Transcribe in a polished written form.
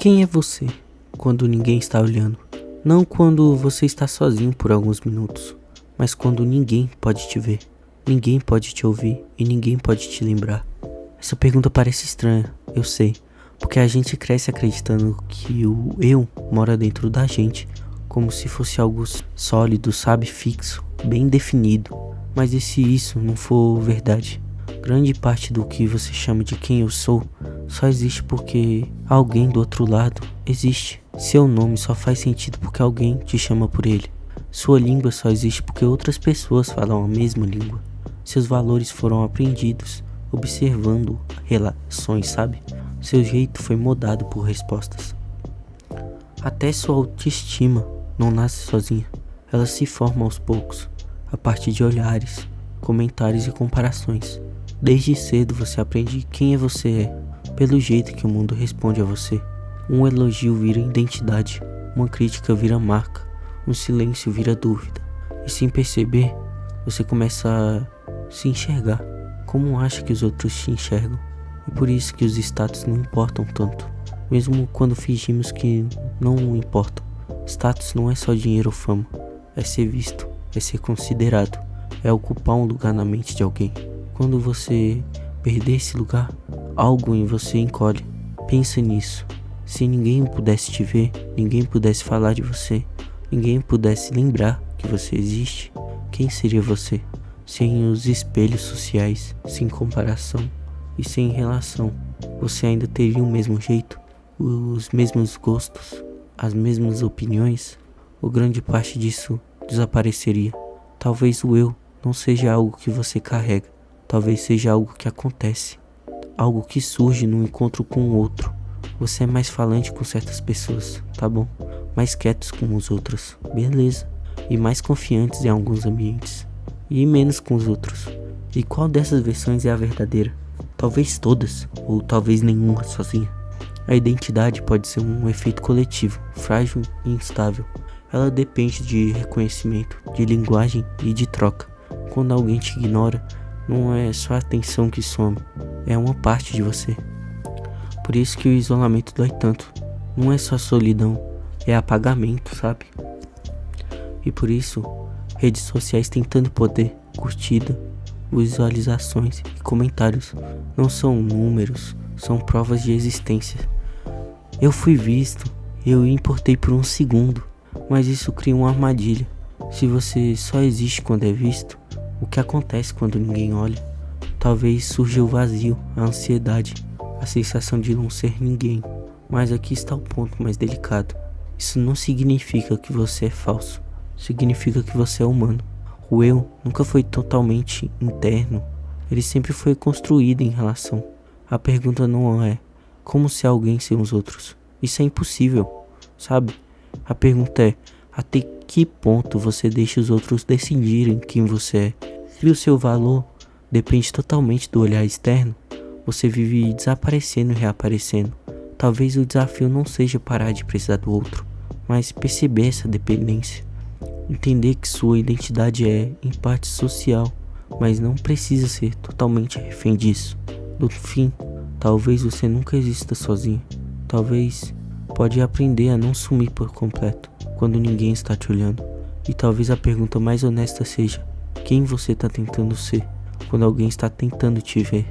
Quem é você quando ninguém está olhando? Não quando você está sozinho por alguns minutos, mas quando ninguém pode te ver, ninguém pode te ouvir e ninguém pode te lembrar. Essa pergunta parece estranha, eu sei, porque a gente cresce acreditando que o eu mora dentro da gente, como se fosse algo sólido, sabe, fixo, bem definido. Mas e se isso não for verdade? Grande parte do que você chama de quem eu sou só existe porque alguém do outro lado existe. Seu nome só faz sentido porque alguém te chama por ele. Sua língua só existe porque outras pessoas falam a mesma língua. Seus valores foram aprendidos observando relações, sabe? Seu jeito foi moldado por respostas. Até sua autoestima não nasce sozinha. Ela se forma aos poucos, a partir de olhares, comentários e comparações. Desde cedo você aprende quem você é, pelo jeito que o mundo responde a você. Um elogio vira identidade, uma crítica vira marca, um silêncio vira dúvida. E sem perceber, você começa a se enxergar como acha que os outros te enxergam. E por isso que os status não importam tanto, mesmo quando fingimos que não importam. Status não é só dinheiro ou fama, é ser visto, é ser considerado, é ocupar um lugar na mente de alguém. Quando você perder esse lugar, algo em você encolhe. Pensa nisso. Se ninguém pudesse te ver, ninguém pudesse falar de você, ninguém pudesse lembrar que você existe, quem seria você? Sem os espelhos sociais, sem comparação e sem relação, você ainda teria o mesmo jeito, os mesmos gostos, as mesmas opiniões? Ou grande parte disso desapareceria? Talvez o eu não seja algo que você carrega. Talvez seja algo que acontece, algo que surge no encontro com o outro. Você é mais falante com certas pessoas, tá bom? Mais quietos com os outros, beleza? E mais confiantes em alguns ambientes, e menos com os outros. E qual dessas versões é a verdadeira? Talvez todas, ou talvez nenhuma sozinha. A identidade pode ser um efeito coletivo, frágil e instável. Ela depende de reconhecimento, de linguagem e de troca. Quando alguém te ignora, não é só a atenção que some, é uma parte de você. Por isso que o isolamento dói tanto. Não é só solidão, é apagamento, sabe? E por isso, redes sociais têm tanto poder. Curtida, visualizações e comentários não são números, são provas de existência. Eu fui visto, eu importei por um segundo, mas isso cria uma armadilha. Se você só existe quando é visto, o que acontece quando ninguém olha? Talvez surja o vazio, a ansiedade, a sensação de não ser ninguém. Mas aqui está o ponto mais delicado. Isso não significa que você é falso. Significa que você é humano. O eu nunca foi totalmente interno. Ele sempre foi construído em relação. A pergunta não é como ser alguém sem os outros. Isso é impossível, sabe? A pergunta é até que ponto você deixa os outros decidirem quem você é. Se o seu valor depende totalmente do olhar externo, você vive desaparecendo e reaparecendo. Talvez o desafio não seja parar de precisar do outro, mas perceber essa dependência. Entender que sua identidade é, em parte, social, mas não precisa ser totalmente refém disso. No fim, talvez você nunca exista sozinho. Talvez pode aprender a não sumir por completo quando ninguém está te olhando. E talvez a pergunta mais honesta seja: quem você está tentando ser quando alguém está tentando te ver?